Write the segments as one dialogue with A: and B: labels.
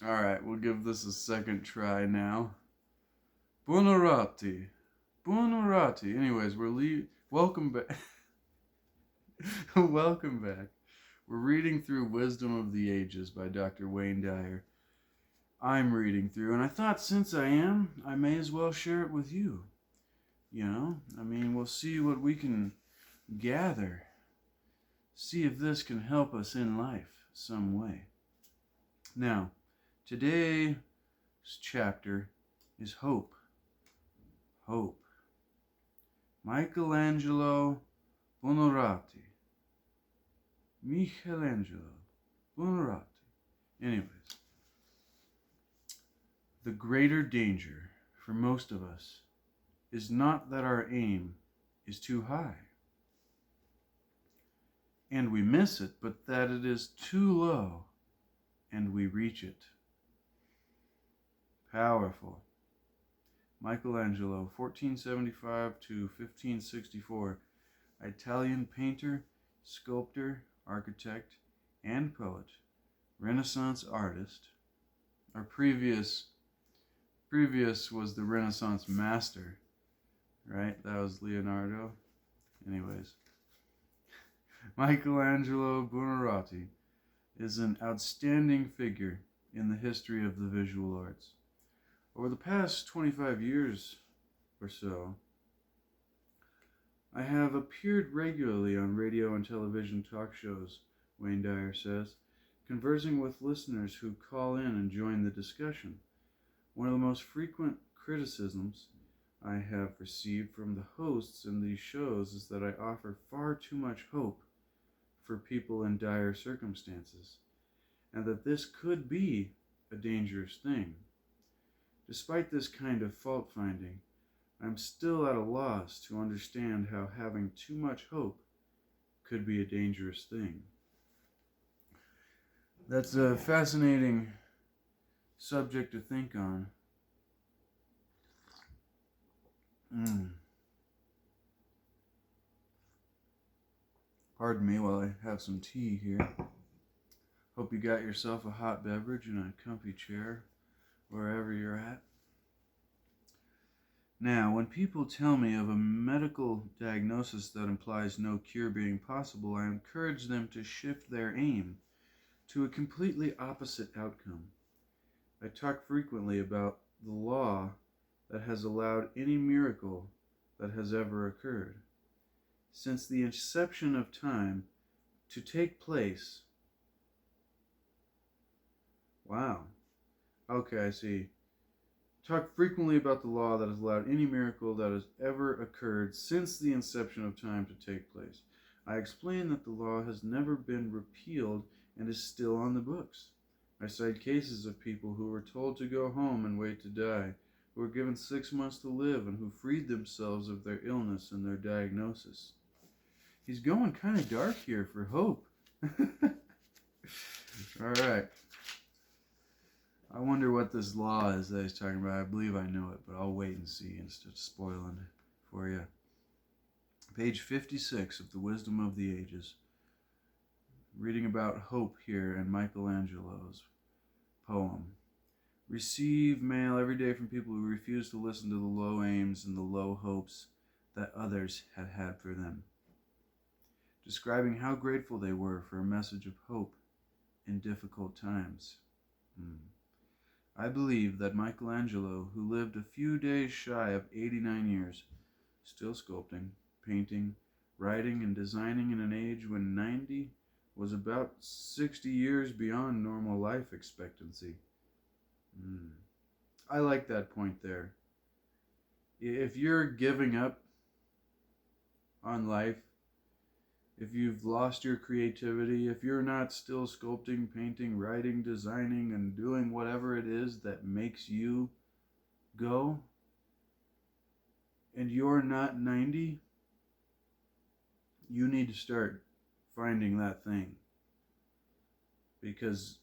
A: Alright, we'll give this a second try now. Buonarroti. Buonarroti. Anyways, welcome back. Welcome back. We're reading through Wisdom of the Ages by Dr. Wayne Dyer. I'm reading through, and I thought since I am, I may as well share it with you. We'll see what we can gather. See if this can help us in life some way. Now, today's chapter is hope. Hope. Michelangelo Buonarroti. Michelangelo Buonarroti. Anyways, the greater danger for most of us is not that our aim is too high and we miss it, but that it is too low and we reach it. Powerful. Michelangelo, 1475 to 1564, Italian painter, sculptor, architect, and poet, Renaissance artist. Our previous was the Renaissance master, right? That was Leonardo. Anyways, Michelangelo Buonarroti is an outstanding figure in the history of the visual arts. Over the past 25 years or so, I have appeared regularly on radio and television talk shows, Wayne Dyer says, conversing with listeners who call in and join the discussion. One of the most frequent criticisms I have received from the hosts in these shows is that I offer far too much hope for people in dire circumstances, and that this could be a dangerous thing. Despite this kind of fault-finding, I'm still at a loss to understand how having too much hope could be a dangerous thing. That's a fascinating subject to think on. Pardon me while I have some tea here. Hope you got yourself a hot beverage and a comfy chair wherever you're at. Now, when people tell me of a medical diagnosis that implies no cure being possible, I encourage them to shift their aim to a completely opposite outcome. I talk frequently about the law that has allowed any miracle that has ever occurred, since the inception of time, to take place. Wow. Okay, I see. Talk frequently about the law that has allowed any miracle that has ever occurred since the inception of time to take place. I explain that the law has never been repealed and is still on the books. I cite cases of people who were told to go home and wait to die, who were given 6 months to live, and who freed themselves of their illness and their diagnosis. He's going kind of dark here for hope. All right. I wonder what this law is that he's talking about. I believe I know it, but I'll wait and see instead of spoiling it for you. Page 56 of the Wisdom of the Ages. Reading about hope here in Michelangelo's poem. Receive mail every day from people who refuse to listen to the low aims and the low hopes that others had had for them, describing how grateful they were for a message of hope in difficult times. I believe that Michelangelo, who lived a few days shy of 89 years, still sculpting, painting, writing, and designing in an age when 90 was about 60 years beyond normal life expectancy. I like that point there. If you're giving up on life, if you've lost your creativity, if you're not still sculpting, painting, writing, designing, and doing whatever it is that makes you go, and you're not 90, you need to start finding that thing. Because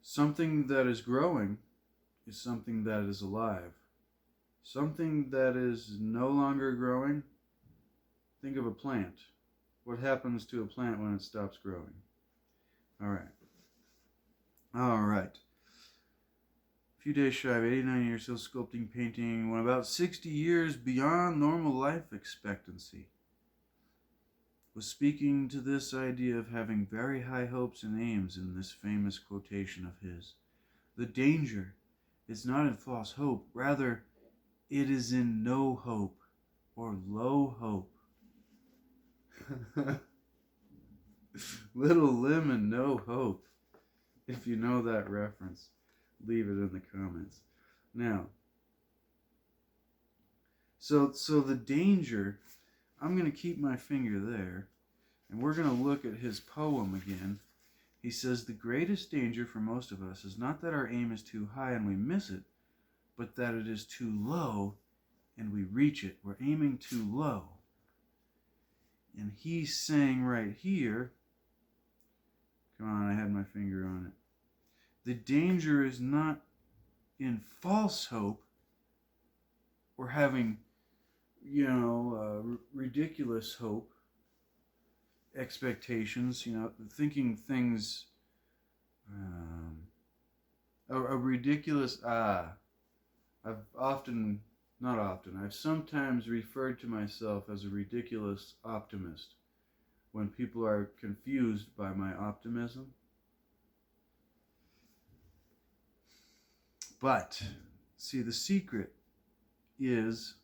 A: something that is growing is something that is alive. Something that is no longer growing, think of a plant. What happens to a plant when it stops growing? All right. All right. A few days shy of 89 years, still sculpting, painting, when about 60 years beyond normal life expectancy. Was speaking to this idea of having very high hopes and aims in this famous quotation of his. The danger is not in false hope, rather, it is in no hope or low hope. Little limb and no hope. If you know that reference, leave it in the comments. Now, so the danger, I'm going to keep my finger there, and we're going to look at his poem again. He says, the greatest danger for most of us is not that our aim is too high and we miss it, but that it is too low and we reach it. We're aiming too low. And he's saying right here, come on, I had my finger on it. The danger is not in false hope or having, ridiculous hope, expectations, thinking things, I've sometimes referred to myself as a ridiculous optimist when people are confused by my optimism. But, see, the secret is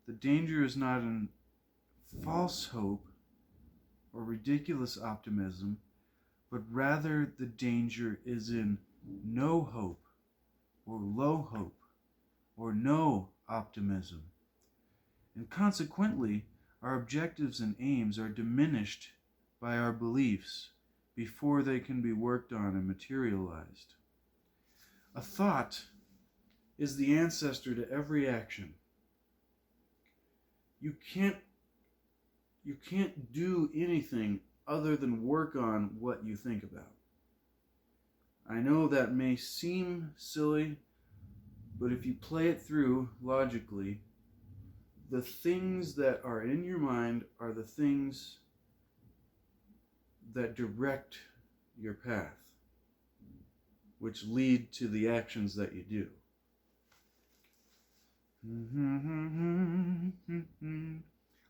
A: the danger is not in false hope or ridiculous optimism, but rather the danger is in no hope or low hope or no optimism. And consequently, our objectives and aims are diminished by our beliefs before they can be worked on and materialized. A thought is the ancestor to every action. You can't do anything other than work on what you think about. I know that may seem silly, but if you play it through logically, the things that are in your mind are the things that direct your path, which lead to the actions that you do.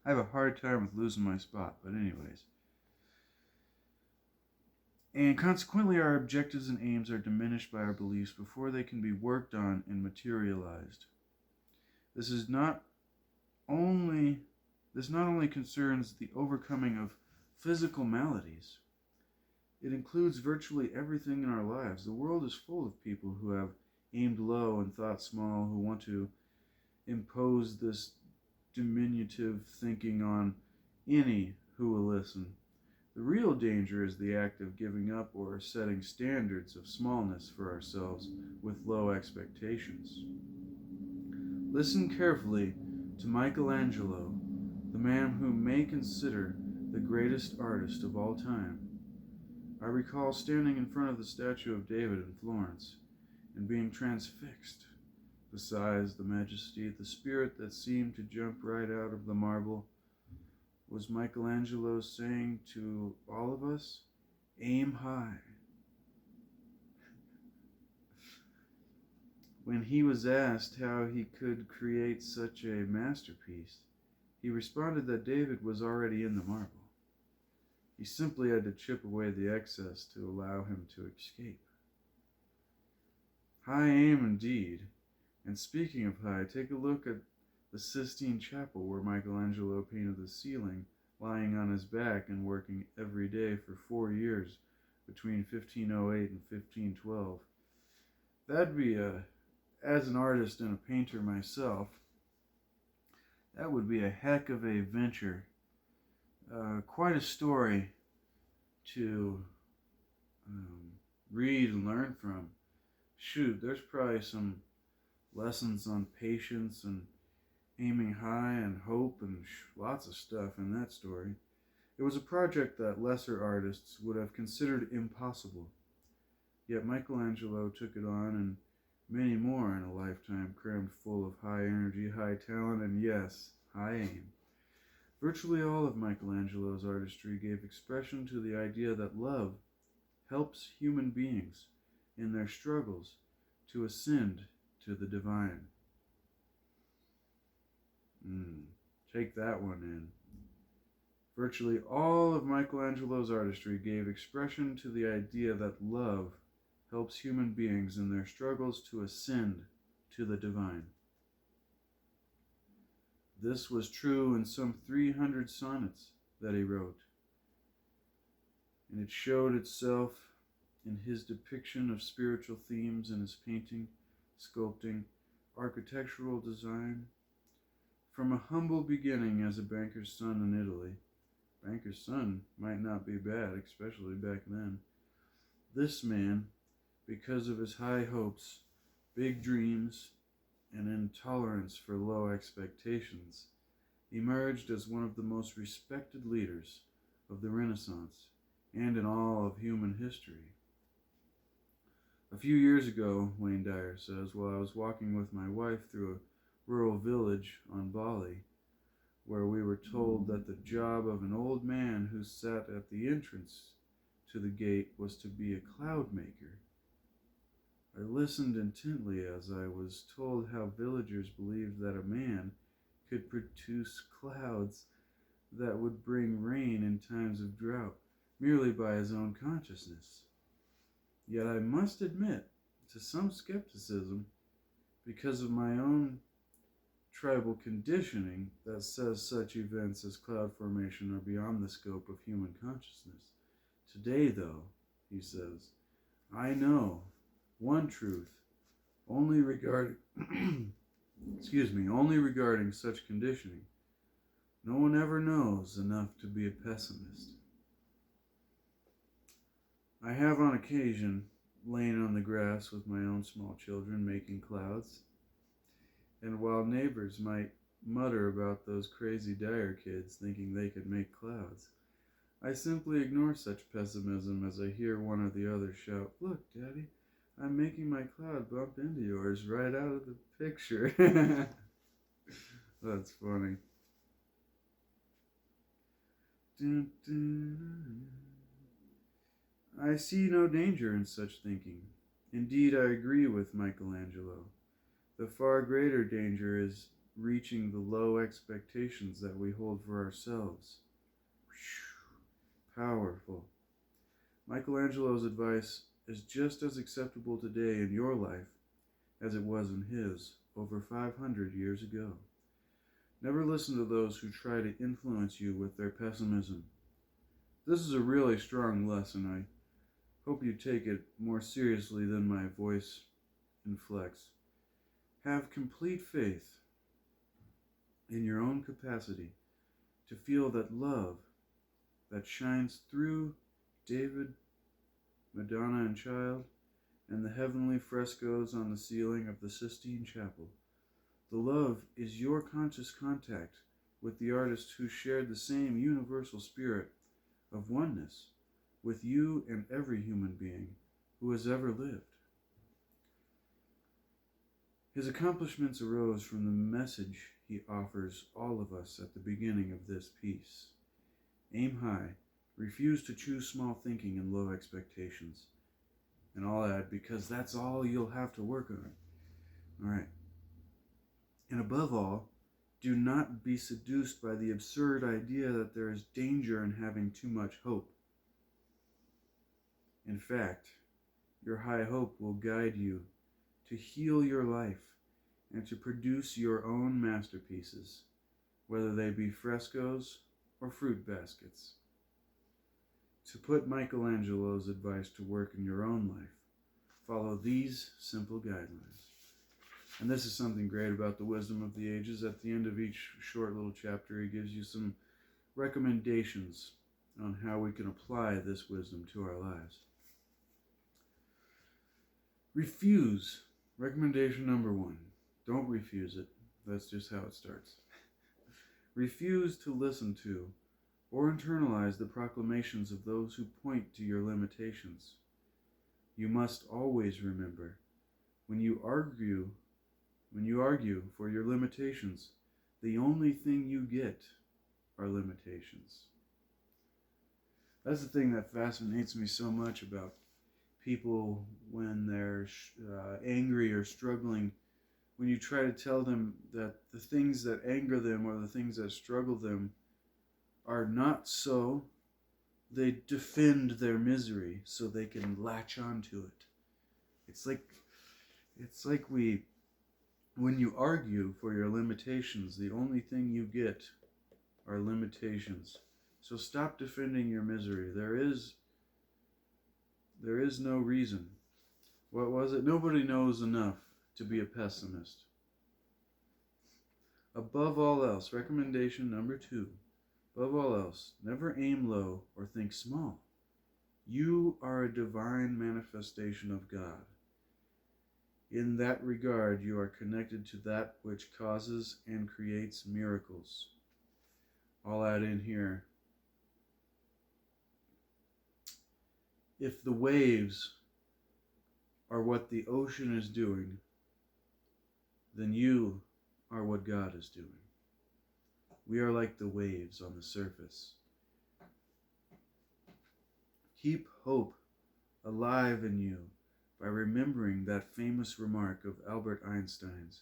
A: I have a hard time with losing my spot, but anyways. And consequently, our objectives and aims are diminished by our beliefs before they can be worked on and materialized. This not only concerns the overcoming of physical maladies. It includes virtually everything in our lives. The world is full of people who have aimed low and thought small, who want to impose this diminutive thinking on any who will listen. The real danger is the act of giving up or setting standards of smallness for ourselves with low expectations. Listen carefully to Michelangelo, the man whom may consider the greatest artist of all time. I recall standing in front of the statue of David in Florence and being transfixed. The size, the majesty, the spirit that seemed to jump right out of the marble. Was Michelangelo saying to all of us, aim high? When he was asked how he could create such a masterpiece, he responded that David was already in the marble. He simply had to chip away the excess to allow him to escape. High aim indeed. And speaking of high, take a look at the Sistine Chapel where Michelangelo painted the ceiling, lying on his back and working every day for 4 years between 1508 and 1512. That'd be as an artist and a painter myself, that would be a heck of a venture. Quite a story to read and learn from. Shoot, there's probably some lessons on patience and aiming high and hope and lots of stuff in that story. It was a project that lesser artists would have considered impossible. Yet Michelangelo took it on, and many more in a lifetime crammed full of high energy, high talent, and yes, high aim. Virtually all of Michelangelo's artistry gave expression to the idea that love helps human beings in their struggles to ascend to the divine. Take that one in. Virtually all of Michelangelo's artistry gave expression to the idea that love helps human beings in their struggles to ascend to the divine. This was true in some 300 sonnets that he wrote, and it showed itself in his depiction of spiritual themes in his painting, sculpting, architectural design. From a humble beginning as a banker's son in Italy, banker's son might not be bad, especially back then, this man, because of his high hopes, big dreams, and intolerance for low expectations, emerged as one of the most respected leaders of the Renaissance and in all of human history. A few years ago, Wayne Dyer says, while I was walking with my wife through a rural village on Bali, where we were told that the job of an old man who sat at the entrance to the gate was to be a cloud maker. I listened intently as I was told how villagers believed that a man could produce clouds that would bring rain in times of drought merely by his own consciousness. Yet I must admit to some skepticism because of my own tribal conditioning that says such events as cloud formation are beyond the scope of human consciousness. Today, though, he says, I know one truth only regarding only regarding such conditioning. No one ever knows enough to be a pessimist. I have on occasion lain on the grass with my own small children making clouds, and while neighbors might mutter about those crazy Dyer kids thinking they could make clouds, I simply ignore such pessimism as I hear one or the other shout, "Look, Daddy, I'm making my cloud bump into yours right out of the picture." That's funny. Dun, dun, dun. I see no danger in such thinking. Indeed, I agree with Michelangelo. The far greater danger is reaching the low expectations that we hold for ourselves. Powerful. Michelangelo's advice is just as acceptable today in your life as it was in his over 500 years ago. Never listen to those who try to influence you with their pessimism. This is a really strong lesson. I hope you take it more seriously than my voice inflects. Have complete faith in your own capacity to feel that love that shines through David, Madonna and Child, and the heavenly frescoes on the ceiling of the Sistine Chapel. The love is your conscious contact with the artist who shared the same universal spirit of oneness with you and every human being who has ever lived. His accomplishments arose from the message he offers all of us at the beginning of this piece. Aim high, refuse to choose small thinking and low expectations. And I'll add, because that's all you'll have to work on. All right. And above all, do not be seduced by the absurd idea that there is danger in having too much hope. In fact, your high hope will guide you to heal your life and to produce your own masterpieces, whether they be frescoes or fruit baskets. To put Michelangelo's advice to work in your own life, follow these simple guidelines. And this is something great about the Wisdom of the Ages. At the end of each short little chapter, he gives you some recommendations on how we can apply this wisdom to our lives. Refuse. Recommendation number 1. Don't refuse it. That's just how it starts. Refuse to listen to or internalize the proclamations of those who point to your limitations. You must always remember, when you argue for your limitations, the only thing you get are limitations. That's the thing that fascinates me so much about people when they're angry or struggling, when you try to tell them that the things that anger them or the things that struggle them are not so, they defend their misery so they can latch onto it. It's like when you argue for your limitations, the only thing you get are limitations. So stop defending your misery. There is no reason. What was it? Nobody knows enough to be a pessimist. Above all else, recommendation number 2. Above all else, never aim low or think small. You are a divine manifestation of God. In that regard, you are connected to that which causes and creates miracles. I'll add in here, if the waves are what the ocean is doing, then you are what God is doing. We are like the waves on the surface. Keep hope alive in you by remembering that famous remark of Albert Einstein's: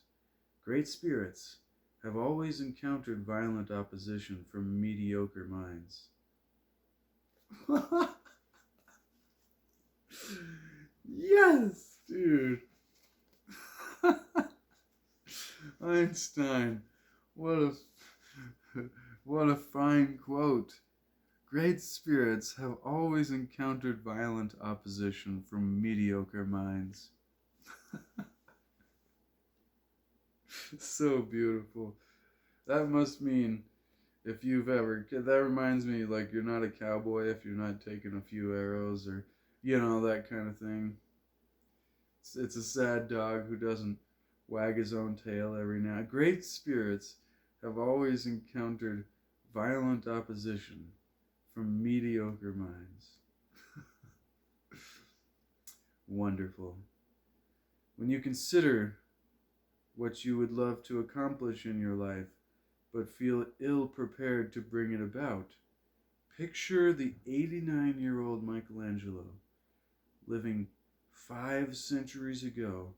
A: great spirits have always encountered violent opposition from mediocre minds. Yes, dude. Einstein, what a fine quote. Great spirits have always encountered violent opposition from mediocre minds. So beautiful. That must mean, if you've ever, that reminds me, like, you're not a cowboy if you're not taking a few arrows, or, you know, that kind of thing. It's a sad dog who doesn't wag his own tail every now. Great spirits have always encountered violent opposition from mediocre minds. Wonderful. When you consider what you would love to accomplish in your life, but feel ill prepared to bring it about, picture the 89-year-old Michelangelo living 5 centuries ago,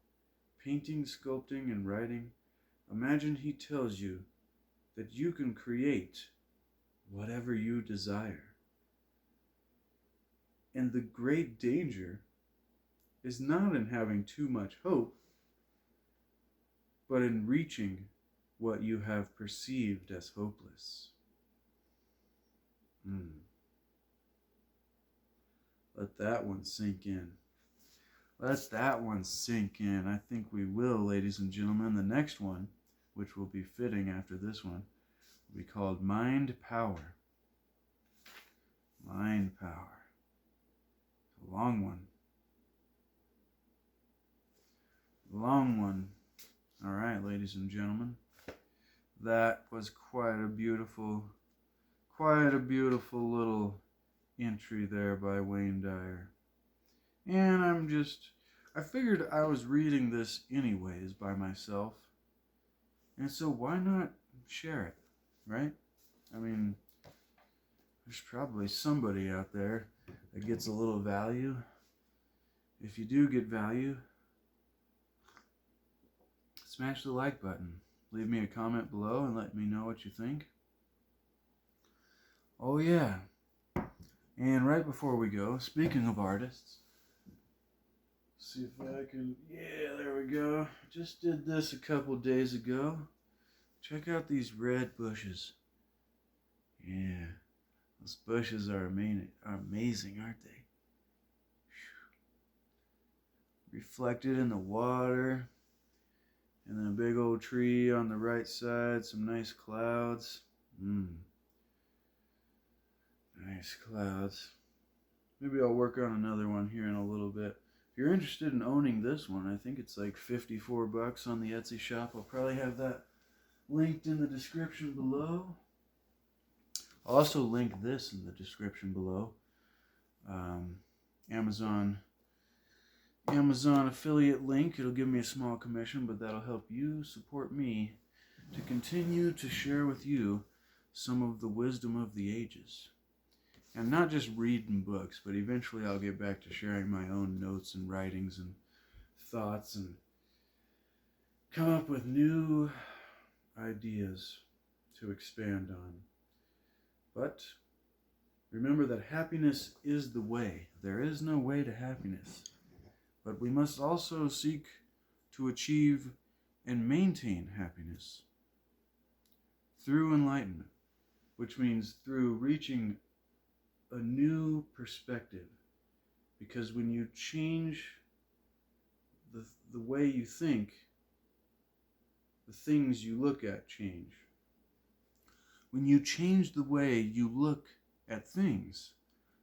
A: painting, sculpting, and writing. Imagine he tells you that you can create whatever you desire. And the great danger is not in having too much hope, but in reaching what you have perceived as hopeless. Let that one sink in. Let that one sink in. I think we will, ladies and gentlemen. The next one, which will be fitting after this one, will be called Mind Power. Mind Power. A long one. Long one. All right, ladies and gentlemen. That was quite a beautiful little entry there by Wayne Dyer. And I figured I was reading this anyways by myself. And so why not share it, right? I mean, there's probably somebody out there that gets a little value. If you do get value, smash the like button. Leave me a comment below and let me know what you think. Oh yeah. And right before we go, speaking of artists, see if I can, yeah, there we go. Just did this a couple days ago. Check out these red bushes. Yeah, those bushes are amazing, aren't they? Reflected in the water. And then a big old tree on the right side, some nice clouds. Nice clouds. Maybe I'll work on another one here in a little bit. If you're interested in owning this one, I think it's like $54 on the Etsy shop. I'll probably have that linked in the description below. I'll also link this in the description below. Amazon affiliate link. It'll give me a small commission, but that'll help you support me to continue to share with you some of the wisdom of the ages. And not just reading books, but eventually I'll get back to sharing my own notes and writings and thoughts and come up with new ideas to expand on. But remember that happiness is the way. There is no way to happiness. But we must also seek to achieve and maintain happiness through enlightenment, which means through reaching a new perspective. Because when you change the way you think, the things you look at change. When you change the way you look at things,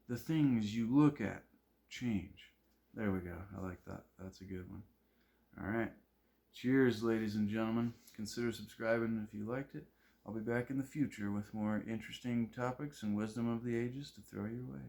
A: the things you look at change. There we go. I like that. That's a good one. All right. Cheers, ladies and gentlemen. Consider subscribing if you liked it. I'll be back in the future with more interesting topics and wisdom of the ages to throw your way.